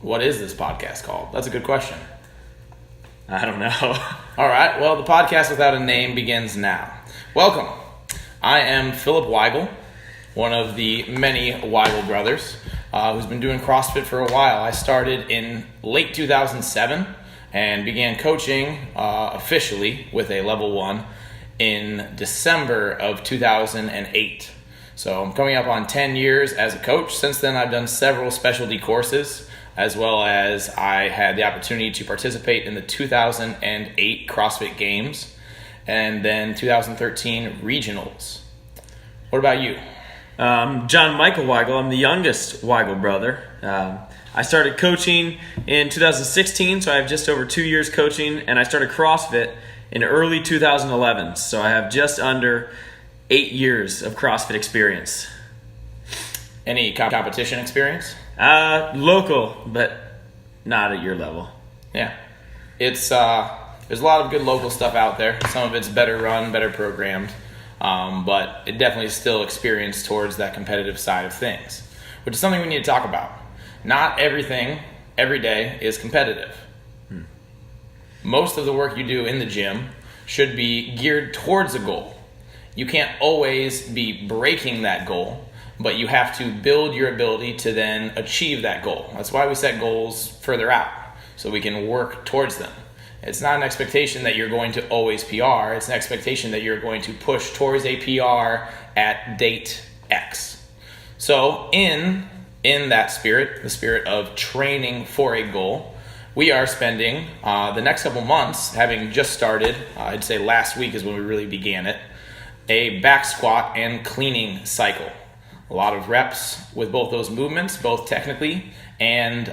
What is this podcast called? That's a good question. I don't know. All right, well, the podcast without a name begins now. Welcome. I am Philip Weigel, one of the many Weigel brothers, who's been doing CrossFit for a while. I started in late 2007 and began coaching officially with a level 1 in December of 2008. So I'm coming up on 10 years as a coach. Since then, I've done several specialty courses, as well as I had the opportunity to participate in the 2008 CrossFit Games and then 2013 Regionals. What about you? John Michael Weigel. I'm the youngest Weigel brother. I started coaching in 2016, so I have just over 2 years coaching, and I started CrossFit in early 2011, so I have just under 8 years of CrossFit experience. Any competition experience? Local, but not at your level. Yeah. It's there's a lot of good local stuff out there. Some of it's better run, better programmed, but it definitely is still experienced towards that competitive side of things, which is something we need to talk about. Not everything, every day, is competitive. Most of the work you do in the gym should be geared towards a goal. You can't always be breaking that goal, but you have to build your ability to then achieve that goal. That's why we set goals further out, so we can work towards them. It's not an expectation that you're going to always PR. It's an expectation that you're going to push towards a PR at date X. So in that spirit, the spirit of training for a goal, we are spending the next couple months, having just started, I'd say last week is when we really began it, a back squat and cleaning cycle. A lot of reps with both those movements, both technically and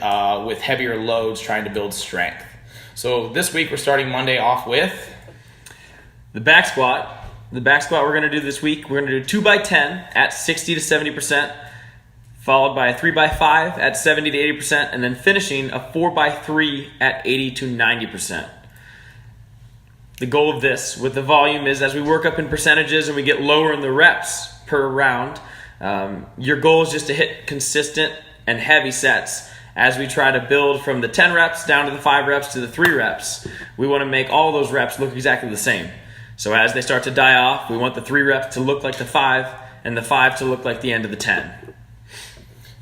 with heavier loads trying to build strength. So this week we're starting Monday off with the back squat. The back squat we're going to do this week, we're going to do 2x10 at 60 to 70%, followed by a 3x5 at 70 to 80%, and then finishing a 4x3 at 80 to 90%. The goal of this with the volume is, as we work up in percentages and we get lower in the reps per round, your goal is just to hit consistent and heavy sets. As we try to build from the 10 reps down to the 5 reps to the 3 reps, we want to make all those reps look exactly the same. So as they start to die off, we want the 3 reps to look like the 5 and the 5 to look like the end of the 10.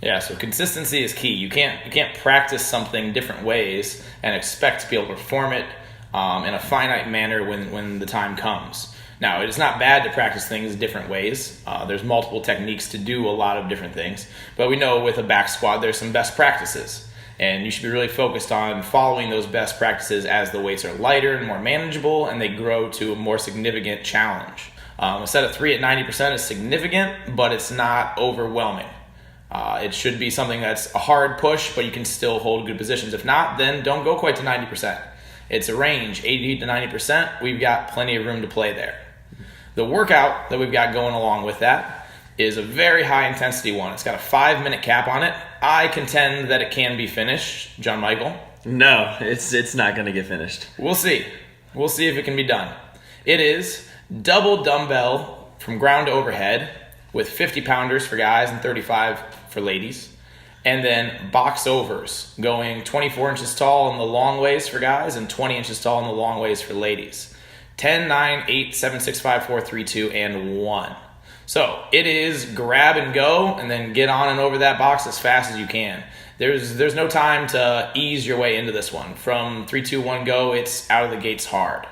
Yeah, so consistency is key. You can't practice something different ways and expect to be able to perform it in a finite manner when the time comes. Now, it's not bad to practice things different ways. There's multiple techniques to do a lot of different things. But we know with a back squat, there's some best practices. And you should be really focused on following those best practices as the weights are lighter and more manageable and they grow to a more significant challenge. A set of 3 at 90% is significant, but it's not overwhelming. It should be something that's a hard push, but you can still hold good positions. If not, then don't go quite to 90%. It's a range, 80 to 90%. We've got plenty of room to play there. The workout that we've got going along with that is a very high intensity one. It's got a 5-minute cap on it. I contend that it can be finished, John Michael. No, it's not going to get finished. We'll see. We'll see if it can be done. It is double dumbbell from ground to overhead with 50 pounders for guys and 35 for ladies. And then box overs going 24 inches tall in the long ways for guys and 20 inches tall in the long ways for ladies. 10, 9, 8, 7, 6, 5, 4, 3, 2, and 1. So it is grab and go and then get on and over that box as fast as you can. There's no time to ease your way into this one. From 3, 2, 1, go, it's out of the gates hard.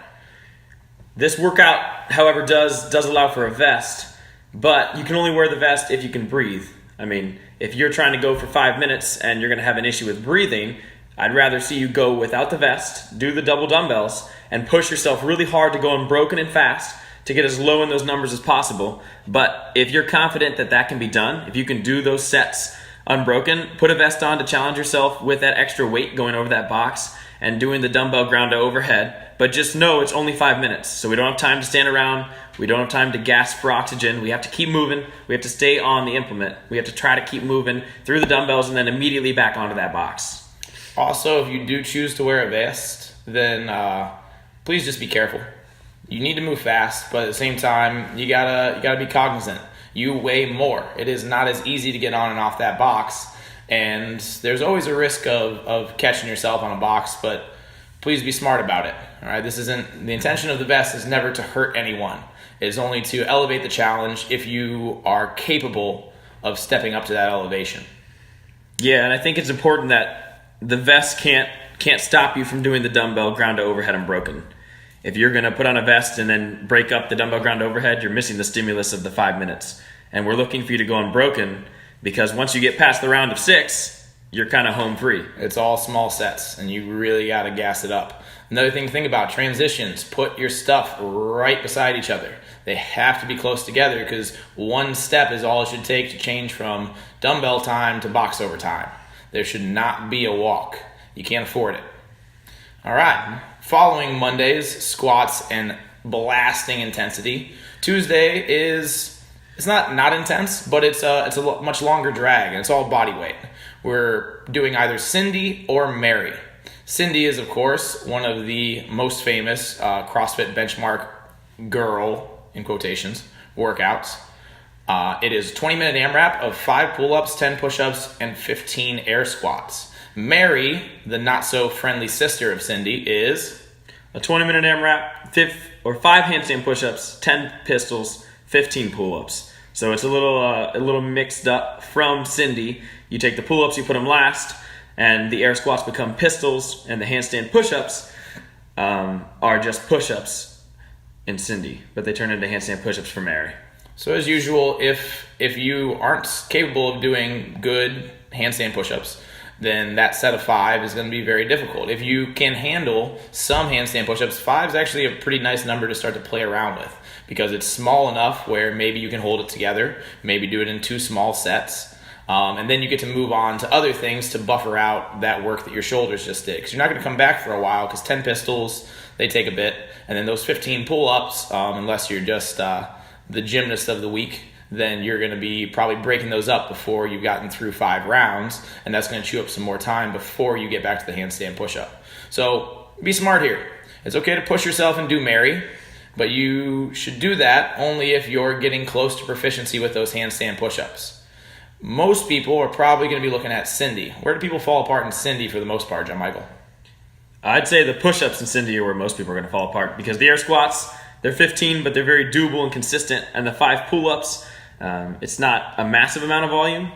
This workout, however, does allow for a vest, but you can only wear the vest if you can breathe. I mean, if you're trying to go for 5 minutes and you're going to have an issue with breathing, I'd rather see you go without the vest, do the double dumbbells, and push yourself really hard to go unbroken and fast to get as low in those numbers as possible. But if you're confident that that can be done, if you can do those sets unbroken, put a vest on to challenge yourself with that extra weight going over that box and doing the dumbbell ground to overhead. But just know it's only 5 minutes, so we don't have time to stand around. We don't have time to gasp for oxygen. We have to keep moving. We have to stay on the implement. We have to try to keep moving through the dumbbells and then immediately back onto that box. Also, if you do choose to wear a vest, then please just be careful. You need to move fast, but at the same time, you gotta be cognizant. You weigh more. It is not as easy to get on and off that box And there's always a risk of catching yourself on a box, but please be smart about it. All right, this isn't the intention of the vest is never to hurt anyone. It is only to elevate the challenge if you are capable of stepping up to that elevation. Yeah, and I think it's important that the vest can't stop you from doing the dumbbell ground to overhead unbroken. If you're going to put on a vest and then break up the dumbbell ground to overhead, you're missing the stimulus of the 5 minutes. And we're looking for you to go unbroken because once you get past the round of 6, you're kind of home free. It's all small sets, and you really got to gas it up. Another thing to think about, transitions. Put your stuff right beside each other. They have to be close together because one step is all it should take to change from dumbbell time to box over time. There should not be a walk. You can't afford it. All right. Following Monday's squats and blasting intensity. Tuesday it's not intense, but it's a much longer drag, and it's all body weight. We're doing either Cindy or Mary. Cindy is, of course, one of the most famous CrossFit benchmark girl, in quotations, workouts. It is a 20-minute AMRAP of 5 pull-ups, 10 push-ups, and 15 air squats. Mary, the not-so-friendly sister of Cindy, is a 20-minute AMRAP, 5 handstand push-ups, 10 pistols, 15 pull-ups. So it's a little mixed up from Cindy. You take the pull-ups, you put them last, and the air squats become pistols, and the handstand push-ups are just push-ups in Cindy, but they turn into handstand push-ups for Mary. So as usual, if you aren't capable of doing good handstand push-ups, then that set of 5 is going to be very difficult. If you can handle some handstand push-ups, 5 is actually a pretty nice number to start to play around with because it's small enough where maybe you can hold it together, maybe do it in 2 small sets, and then you get to move on to other things to buffer out that work that your shoulders just did. Because you're not going to come back for a while because 10 pistols, they take a bit, and then those 15 pull-ups, unless you're just the gymnast of the week, then you're going to be probably breaking those up before you've gotten through 5 rounds, and that's going to chew up some more time before you get back to the handstand push-up. So be smart here. It's okay to push yourself and do Mary, but you should do that only if you're getting close to proficiency with those handstand push-ups. Most people are probably going to be looking at Cindy. Where do people fall apart in Cindy for the most part, John Michael? I'd say the push-ups in Cindy are where most people are going to fall apart because the air squats, they're 15, but they're very doable and consistent. And the 5 pull-ups, it's not a massive amount of volume.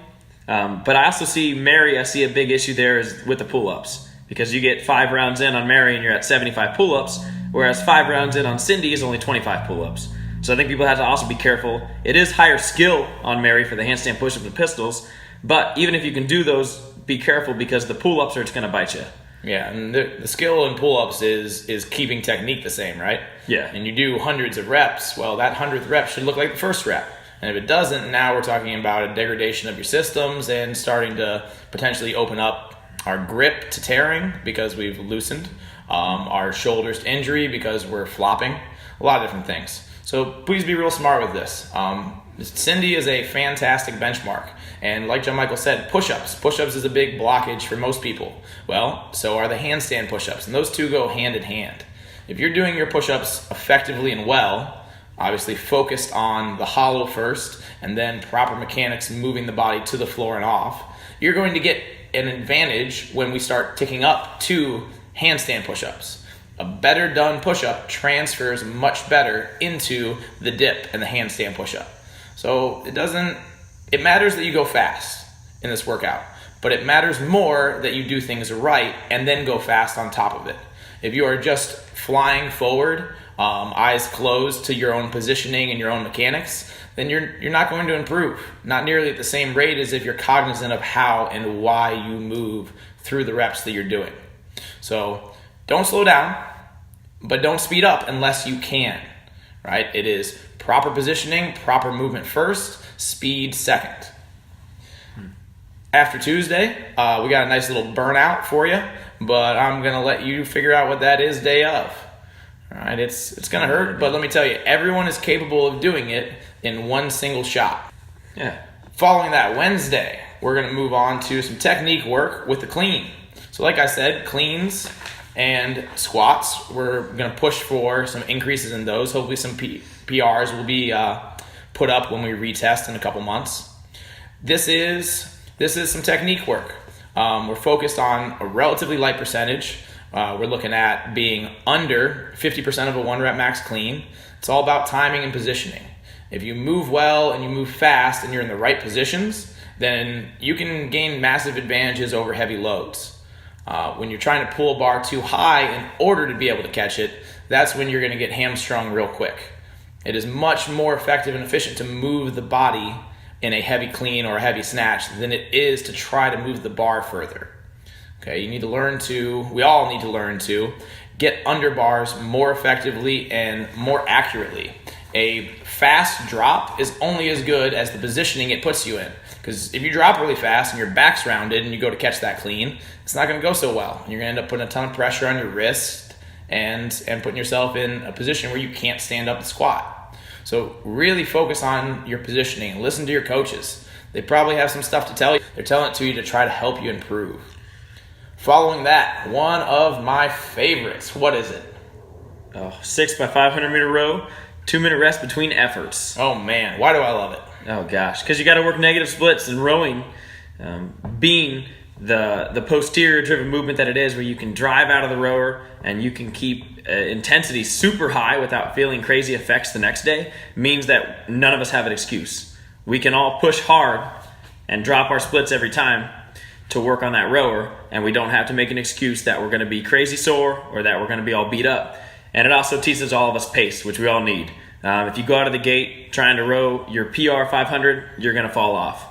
But I also see Mary, I see a big issue there is with the pull-ups because you get 5 rounds in on Mary and you're at 75 pull-ups, whereas 5 rounds in on Cindy is only 25 pull-ups. So I think people have to also be careful. It is higher skill on Mary for the handstand push-ups and pistols, but even if you can do those, be careful because the pull-ups are just going to bite you. Yeah, and the skill in pull-ups is keeping technique the same, right? Yeah. And you do hundreds of reps. Well, that 100th rep should look like the first rep. And if it doesn't, now we're talking about a degradation of your systems and starting to potentially open up our grip to tearing because we've loosened, our shoulders to injury because we're flopping, a lot of different things. So please be real smart with this. Cindy is a fantastic benchmark. And like John Michael said, push-ups. Push-ups is a big blockage for most people. Well, so are the handstand push-ups. And those two go hand in hand. If you're doing your push-ups effectively and well, obviously focused on the hollow first and then proper mechanics moving the body to the floor and off, you're going to get an advantage when we start ticking up to handstand push-ups. A better done push-up transfers much better into the dip and the handstand push-up. So it matters that you go fast in this workout, but it matters more that you do things right and then go fast on top of it. If you are just flying forward, eyes closed to your own positioning and your own mechanics, then you're not going to improve. Not nearly at the same rate as if you're cognizant of how and why you move through the reps that you're doing. So don't slow down, but don't speed up unless you can, right? It is proper positioning, proper movement first, speed second. After Tuesday, we got a nice little burnout for you, but I'm going to let you figure out what that is day of. All right, it's going to hurt, but let me tell you, everyone is capable of doing it in one single shot. Yeah. Following that, Wednesday, we're going to move on to some technique work with the clean. So like I said, cleans and squats, we're going to push for some increases in those. Hopefully some PRs will be put up when we retest in a couple months. This is This is some technique work. We're focused on a relatively light percentage. We're looking at being under 50% of a 1 rep max clean. It's all about timing and positioning. If you move well and you move fast and you're in the right positions, then you can gain massive advantages over heavy loads. When you're trying to pull a bar too high in order to be able to catch it, that's when you're going to get hamstrung real quick. It is much more effective and efficient to move the body in a heavy clean or a heavy snatch than it is to try to move the bar further. Okay, we all need to learn to get under bars more effectively and more accurately. A fast drop is only as good as the positioning it puts you in. Because if you drop really fast and your back's rounded and you go to catch that clean, it's not going to go so well. You're going to end up putting a ton of pressure on your wrist and putting yourself in a position where you can't stand up and squat. So really focus on your positioning. Listen to your coaches. They probably have some stuff to tell you. They're telling it to you to try to help you improve. Following that, one of my favorites. What is it? 6 by 500 meter row, 2-minute rest between efforts. Oh man, why do I love it? Oh gosh, because you got to work negative splits, and rowing being the posterior driven movement that it is, where you can drive out of the rower and you can keep intensity super high without feeling crazy effects the next day, means that none of us have an excuse. We can all push hard and drop our splits every time to work on that rower, and we don't have to make an excuse that we're going to be crazy sore or that we're going to be all beat up. And it also teaches all of us pace, which we all need. If you go out of the gate trying to row your PR 500, you're going to fall off.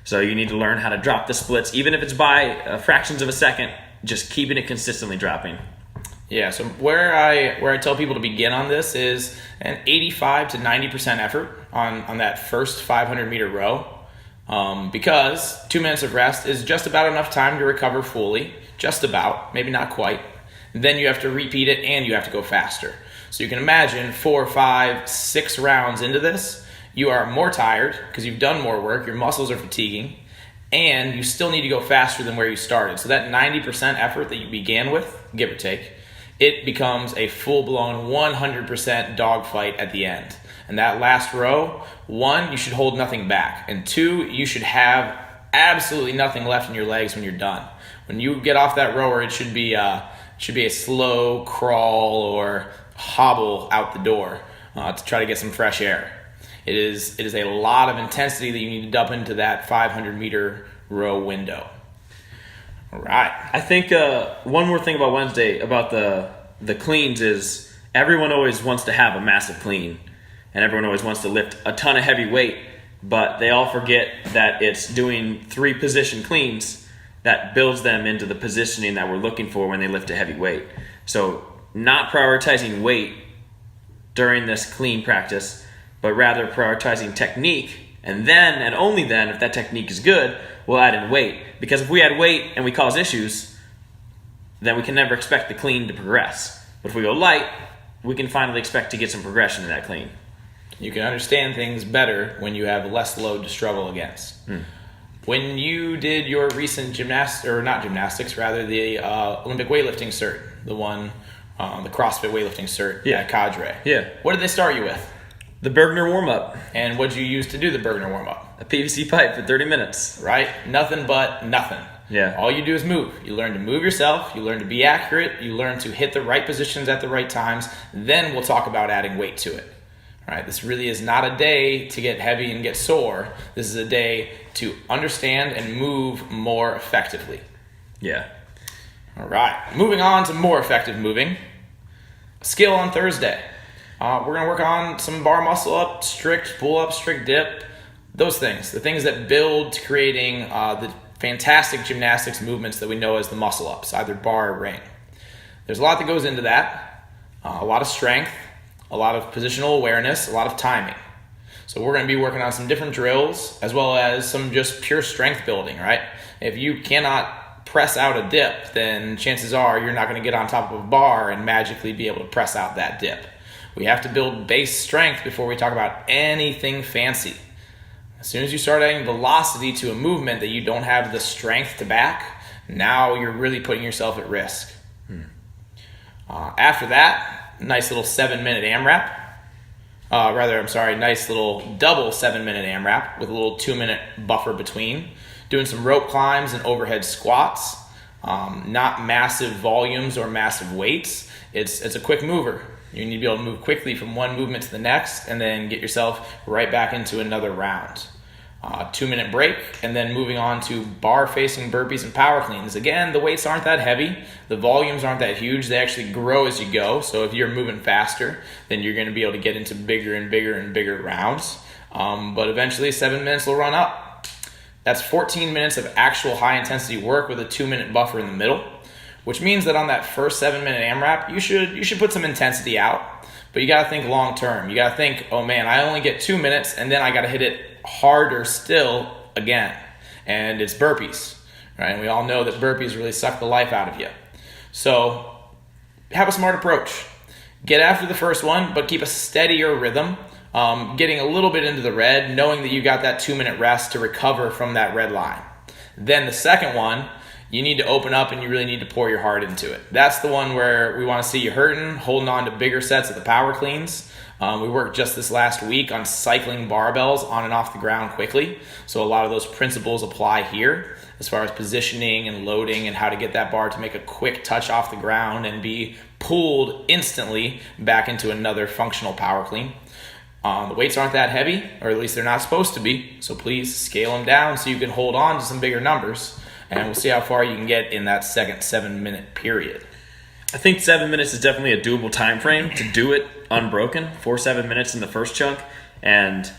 So you need to learn how to drop the splits, even if it's by fractions of a second, just keeping it consistently dropping. Yeah, so where I tell people to begin on this is an 85 to 90% effort on that first 500 meter row. Because 2 minutes of rest is just about enough time to recover fully, just about, maybe not quite. Then you have to repeat it and you have to go faster. So you can imagine 4, 5, 6 rounds into this, you are more tired because you've done more work, your muscles are fatiguing, and you still need to go faster than where you started. So that 90% effort that you began with, give or take, it becomes a full-blown 100% dogfight at the end. And that last row, 1, you should hold nothing back. And 2, you should have absolutely nothing left in your legs when you're done. When you get off that rower, it should be a slow crawl or hobble out the door to try to get some fresh air. It is a lot of intensity that you need to dump into that 500 meter row window. All right. I think one more thing about Wednesday about the cleans is everyone always wants to have a massive clean. And everyone always wants to lift a ton of heavy weight, but they all forget that it's doing 3 position cleans that builds them into the positioning that we're looking for when they lift a heavy weight. So not prioritizing weight during this clean practice, but rather prioritizing technique, and then, and only then, if that technique is good, we'll add in weight. Because if we add weight and we cause issues, then we can never expect the clean to progress. But if we go light, we can finally expect to get some progression in that clean. You can understand things better when you have less load to struggle against. When you did your recent the Olympic weightlifting cert, the CrossFit weightlifting cert at Cadre. Yeah. What did they start you with? The Bergner warm-up. And what did you use to do the Bergner warm-up? A PVC pipe for 30 minutes. Right? Nothing but nothing. Yeah. All you do is move. You learn to move yourself. You learn to be accurate. You learn to hit the right positions at the right times. Then we'll talk about adding weight to it. All right, this really is not a day to get heavy and get sore. This is a day to understand and move more effectively. Yeah. All right, moving on to more effective moving. Skill on Thursday. We're going to work on some bar muscle up, strict pull up, strict dip, those things. The things that build to creating the fantastic gymnastics movements that we know as the muscle ups, either bar or ring. There's a lot that goes into that. A lot of strength, a lot of positional awareness, a lot of timing. So we're going to be working on some different drills as well as some just pure strength building, right? If you cannot press out a dip, then chances are you're not going to get on top of a bar and magically be able to press out that dip. We have to build base strength before we talk about anything fancy. As soon as you start adding velocity to a movement that you don't have the strength to back, now you're really putting yourself at risk. After that, nice little 7-minute AMRAP. Nice little double 7-minute AMRAP with a little 2-minute buffer between. Doing some rope climbs and overhead squats. Not massive volumes or massive weights. It's a quick mover. You need to be able to move quickly from one movement to the next and then get yourself right back into another round. 2-minute break, and then moving on to bar facing burpees and power cleans. Again, the weights aren't that heavy. The volumes aren't that huge. They actually grow as you go. So if you're moving faster, then you're going to be able to get into bigger and bigger and bigger rounds. But eventually 7 minutes will run up. That's 14 minutes of actual high intensity work with a 2-minute buffer in the middle, which means that on that first 7-minute AMRAP, you should put some intensity out. But you got to think long term. You got to think, oh man, I only get 2 minutes and then I got to hit it harder still again. And it's burpees, right? And we all know that burpees really suck the life out of you. So have a smart approach. Get after the first one, but keep a steadier rhythm. Getting a little bit into the red, knowing that you got that 2-minute rest to recover from that red line. Then the second one, you need to open up and you really need to pour your heart into it. That's the one where we want to see you hurting, holding on to bigger sets of the power cleans. We worked just this last week on cycling barbells on and off the ground quickly. So a lot of those principles apply here as far as positioning and loading and how to get that bar to make a quick touch off the ground and be pulled instantly back into another functional power clean. The weights aren't that heavy, or at least they're not supposed to be. So please scale them down so you can hold on to some bigger numbers. And we'll see how far you can get in that second 7-minute period. I think 7 minutes is definitely a doable time frame to do it unbroken. 7 minutes in the first chunk, and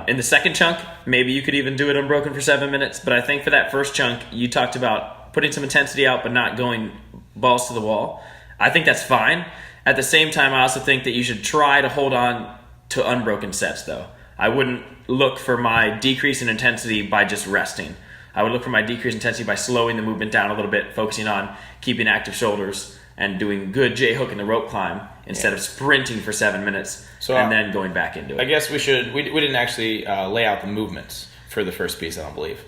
in the second chunk, maybe you could even do it unbroken for 7 minutes. But I think for that first chunk, you talked about putting some intensity out, but not going balls to the wall. I think that's fine. At the same time, I also think that you should try to hold on to unbroken sets, though. I wouldn't look for my decrease in intensity by just resting. I would look for my decreased intensity by slowing the movement down a little bit, focusing on keeping active shoulders and doing good J-hook in the rope climb instead of sprinting for 7 minutes and then going back into it. I guess we didn't actually lay out the movements for the first piece, I don't believe.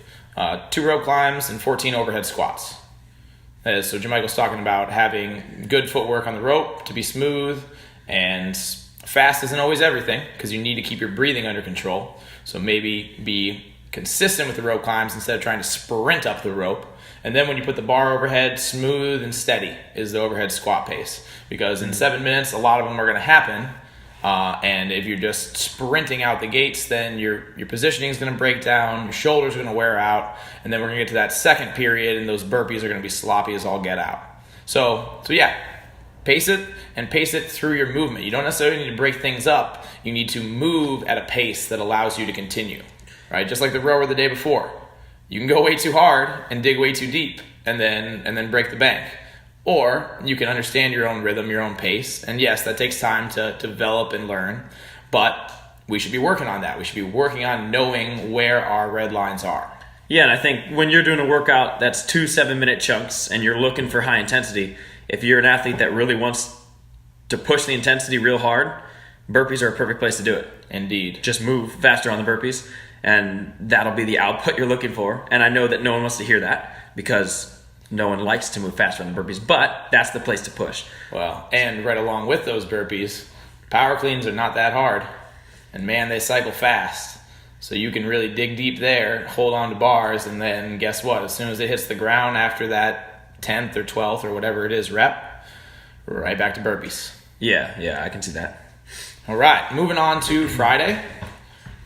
2 rope climbs and 14 overhead squats. So Jamichael's talking about having good footwork on the rope to be smooth, and fast isn't always everything because you need to keep your breathing under control. So maybe be consistent with the rope climbs instead of trying to sprint up the rope. And then when you put the bar overhead, smooth and steady is the overhead squat pace. Because in 7 minutes, a lot of them are going to happen. And if you're just sprinting out the gates, then your positioning is going to break down, your shoulders are going to wear out, and then we're going to get to that second period, and those burpees are going to be sloppy as all get out. So yeah, pace it, and pace it through your movement. You don't necessarily need to break things up. You need to move at a pace that allows you to continue. Right, just like the rower the day before. You can go way too hard and dig way too deep and then break the bank. Or you can understand your own rhythm, your own pace. And yes, that takes time to develop and learn. But we should be working on that. We should be working on knowing where our red lines are. Yeah, and I think when you're doing a workout that's 2 7-minute chunks and you're looking for high intensity, if you're an athlete that really wants to push the intensity real hard, burpees are a perfect place to do it. Indeed. Just move faster on the burpees, and that'll be the output you're looking for. And I know that no one wants to hear that because no one likes to move faster on the burpees, but that's the place to push. Well, and right along with those burpees, power cleans are not that hard. And man, they cycle fast. So you can really dig deep there, hold on to bars, and then guess what? As soon as it hits the ground after that 10th or 12th or whatever it is rep, we're right back to burpees. Yeah, I can see that. All right, moving on to Friday.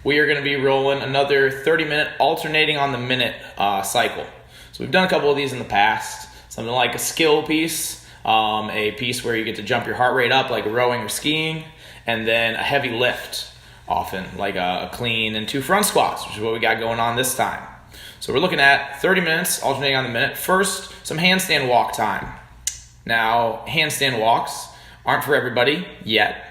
We are going to be rolling another 30-minute alternating on the minute cycle. So we've done a couple of these in the past. Something like a skill piece, a piece where you get to jump your heart rate up like rowing or skiing, and then a heavy lift, often like a clean and 2 front squats, which is what we got going on this time. So we're looking at 30 minutes alternating on the minute. First, some handstand walk time. Now, handstand walks aren't for everybody yet.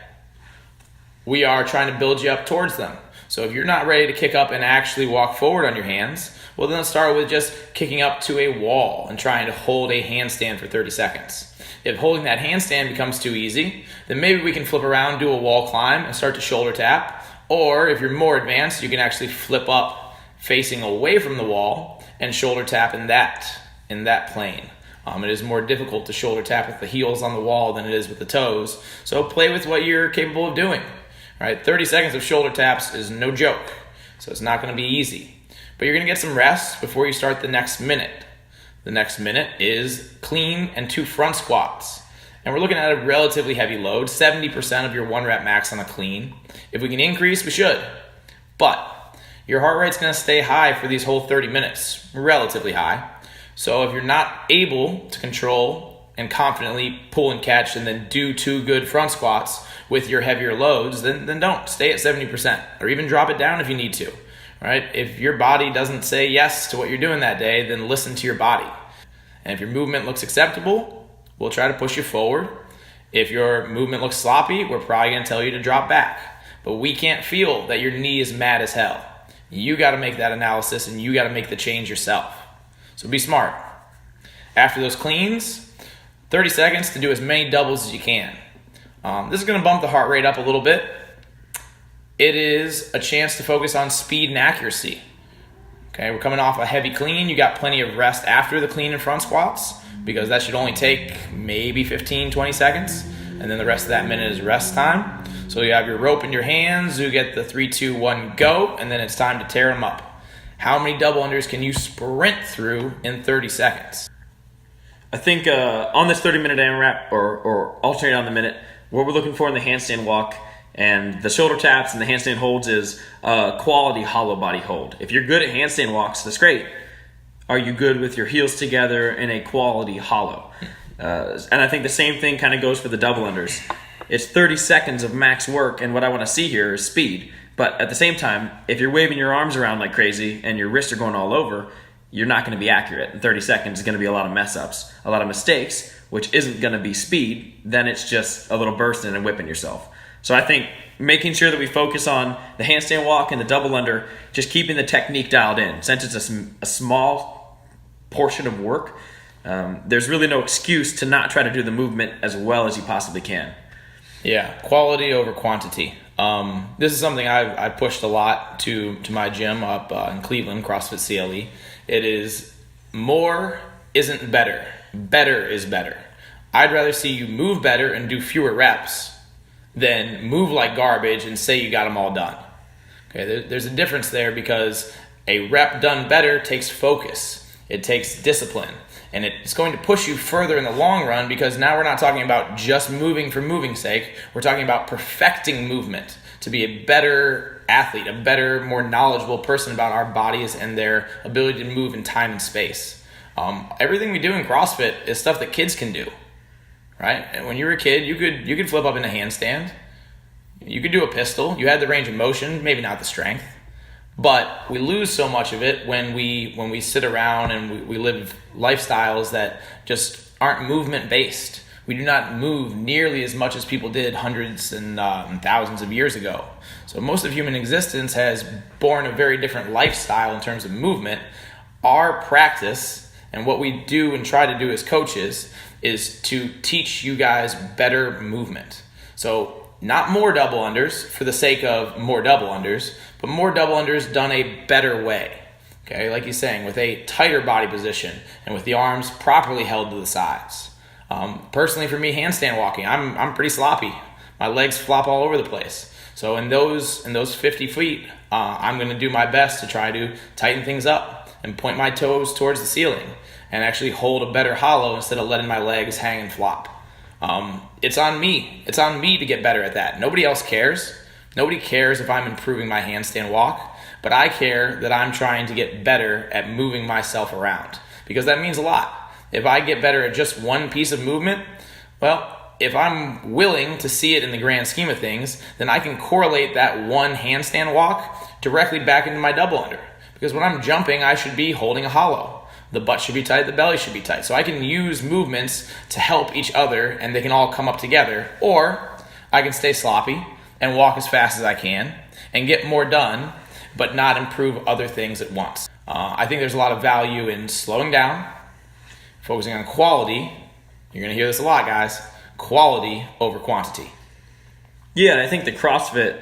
We are trying to build you up towards them. So if you're not ready to kick up and actually walk forward on your hands, well, then let's start with just kicking up to a wall and trying to hold a handstand for 30 seconds. If holding that handstand becomes too easy, then maybe we can flip around, do a wall climb, and start to shoulder tap. Or if you're more advanced, you can actually flip up facing away from the wall and shoulder tap in that plane. It is more difficult to shoulder tap with the heels on the wall than it is with the toes. So play with what you're capable of doing. Right, 30 seconds of shoulder taps is no joke, so it's not going to be easy. But but you're going to get some rest before you start the next minute. The next minute is clean and 2 front squats. And we're looking at a relatively heavy load, 70% of your 1 rep max on a clean. If we can increase, we should. But your heart rate's going to stay high for these whole 30 minutes, relatively high. So if you're not able to control and confidently pull and catch and then do 2 good front squats with your heavier loads, then don't. Stay at 70% or even drop it down if you need to. Right? If your body doesn't say yes to what you're doing that day, then listen to your body. And if your movement looks acceptable, we'll try to push you forward. If your movement looks sloppy, we're probably going to tell you to drop back. But we can't feel that your knee is mad as hell. You got to make that analysis and you got to make the change yourself. So be smart. After those cleans, 30 seconds to do as many doubles as you can. This is going to bump the heart rate up a little bit. It is a chance to focus on speed and accuracy. Okay, we're coming off a heavy clean. You got plenty of rest after the clean and front squats because that should only take maybe 15, 20 seconds. And then the rest of that minute is rest time. So you have your rope in your hands. You get the 3, 2, 1, go. And then it's time to tear them up. How many double unders can you sprint through in 30 seconds? I think on this 30-minute AMRAP or alternate on the minute, what we're looking for in the handstand walk and the shoulder taps and the handstand holds is quality hollow body hold. If you're good at handstand walks, that's great. Are you good with your heels together in a quality hollow? And I think the same thing kind of goes for the double unders. It's 30 seconds of max work, and what I want to see here is speed. But at the same time, if you're waving your arms around like crazy and your wrists are going all over, you're not going to be accurate. In 30 seconds is going to be a lot of mess ups, a lot of mistakes, which isn't going to be speed. Then it's just a little bursting and whipping yourself. So I think making sure that we focus on the handstand walk and the double under, just keeping the technique dialed in. Since it's a small portion of work, there's really no excuse to not try to do the movement as well as you possibly can. Yeah, quality over quantity. This is something I've pushed a lot to my gym up in Cleveland, CrossFit CLE. It is more isn't better. Better is better. I'd rather see you move better and do fewer reps than move like garbage and say you got them all done. Okay, there's a difference there because a rep done better takes focus. It takes discipline. And it's going to push you further in the long run because now we're not talking about just moving for moving's sake. We're talking about perfecting movement to be a better athlete, a better, more knowledgeable person about our bodies and their ability to move in time and space. Everything we do in CrossFit is stuff that kids can do, right? And when you were a kid, you could flip up in a handstand. You could do a pistol. You had the range of motion, maybe not the strength. But we lose so much of it when we sit around and we live lifestyles that just aren't movement based. We do not move nearly as much as people did hundreds and thousands of years ago. So most of human existence has borne a very different lifestyle in terms of movement. Our practice and what we do and try to do as coaches is to teach you guys better movement. So not more double unders for the sake of more double unders, but more double unders done a better way. Okay, like he's saying, with a tighter body position and with the arms properly held to the sides. Personally, for me, handstand walking, I'm pretty sloppy. My legs flop all over the place. So in those 50 feet, I'm going to do my best to try to tighten things up and point my toes towards the ceiling and actually hold a better hollow instead of letting my legs hang and flop. It's on me. It's on me to get better at that. Nobody else cares. Nobody cares if I'm improving my handstand walk, but I care that I'm trying to get better at moving myself around because that means a lot. If I get better at just one piece of movement, well, if I'm willing to see it in the grand scheme of things, then I can correlate that one handstand walk directly back into my double under. Because when I'm jumping, I should be holding a hollow. The butt should be tight, the belly should be tight. So I can use movements to help each other and they can all come up together. Or I can stay sloppy and walk as fast as I can and get more done, but not improve other things at once. I think there's a lot of value in slowing down, focusing on quality. You're going to hear this a lot, guys. Quality over quantity. Yeah, and I think the CrossFit,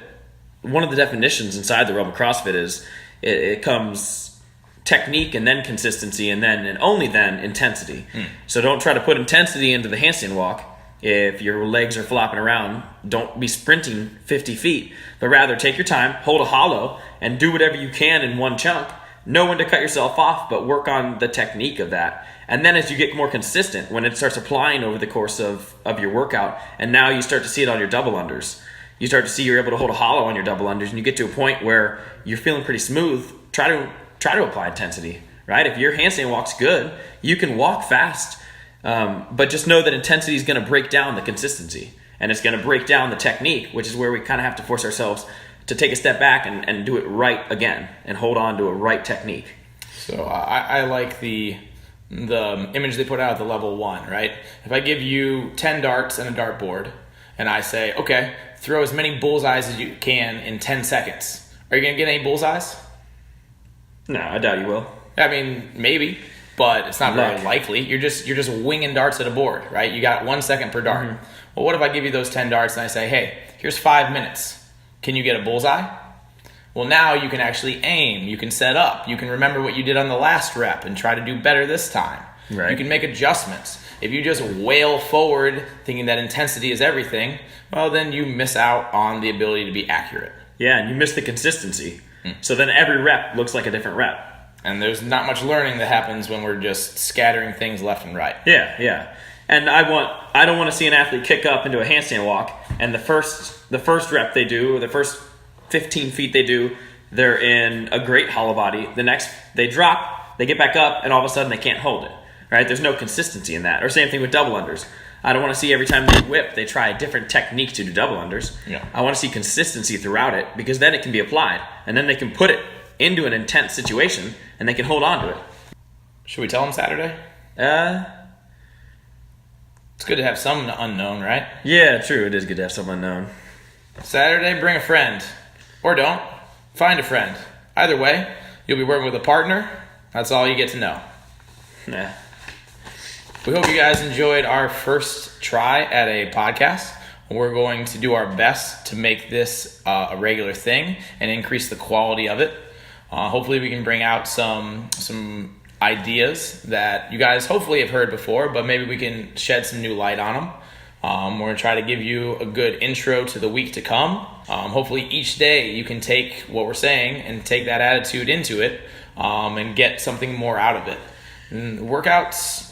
one of the definitions inside the realm of CrossFit is it comes technique and then consistency and then and only then intensity. So don't try to put intensity into the handstand walk. If your legs are flopping around, don't be sprinting 50 feet, but rather take your time, hold a hollow, and do whatever you can in one chunk know when to cut yourself off, but work on the technique of that. And then as you get more consistent, when it starts applying over the course of your workout, and now you start to see it on your double unders, you start to see you're able to hold a hollow on your double unders, and you get to a point where you're feeling pretty smooth, try to apply intensity, right? If your handstand walk's good, you can walk fast, but just know that intensity is going to break down the consistency, and it's going to break down the technique, which is where we kind of have to force ourselves to take a step back and do it right again and hold on to a right technique. So I like the image they put out at the level 1, right? If I give you 10 darts and a dartboard and I say, okay, throw as many bullseyes as you can in 10 seconds, are you going to get any bullseyes? No, I doubt you will. I mean, maybe, but it's not very likely. You're just winging darts at a board, right? You got 1 second per dart. Mm-hmm. Well, what if I give you those 10 darts and I say, hey, here's 5 minutes. Can you get a bullseye? Well, now you can actually aim. You can set up. You can remember what you did on the last rep and try to do better this time. Right. You can make adjustments. If you just wail forward thinking that intensity is everything, well, then you miss out on the ability to be accurate. Yeah, and you miss the consistency. So then every rep looks like a different rep. And there's not much learning that happens when we're just scattering things left and right. Yeah. And I don't want to see an athlete kick up into a handstand walk, and the first rep they do, or the first 15 feet they do, they're in a great hollow body. The next, they drop, they get back up, and all of a sudden they can't hold it. Right? There's no consistency in that. Or same thing with double unders. I don't want to see every time they whip, they try a different technique to do double unders. Yeah. I want to see consistency throughout it, because then it can be applied, and then they can put it into an intense situation, and they can hold on to it. Should we tell them Saturday? It's good to have some unknown, right? Yeah, true. It is good to have some unknown. Saturday, bring a friend. Or don't. Find a friend. Either way, you'll be working with a partner. That's all you get to know. Yeah. We hope you guys enjoyed our first try at a podcast. We're going to do our best to make this a regular thing and increase the quality of it. Hopefully we can bring out some ideas that you guys hopefully have heard before, but maybe we can shed some new light on them. We're going to try to give you a good intro to the week to come. Hopefully each day you can take what we're saying and take that attitude into it and get something more out of it. And workouts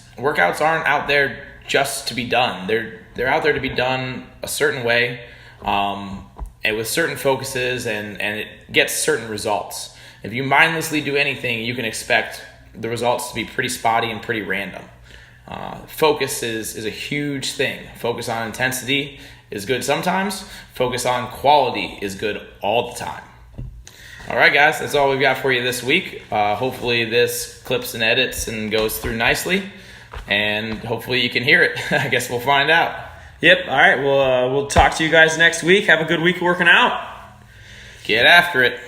aren't out there just to be done. They're out there to be done a certain way and with certain focuses, and it gets certain results. If you mindlessly do anything, you can expect the results to be pretty spotty and pretty random. Focus is a huge thing. Focus on intensity is good sometimes. Focus on quality is good all the time. All right, guys, that's all we've got for you this week. Hopefully this clips and edits and goes through nicely, and hopefully you can hear it. I guess we'll find out. Yep. All right. We'll talk to you guys next week. Have a good week working out. Get after it.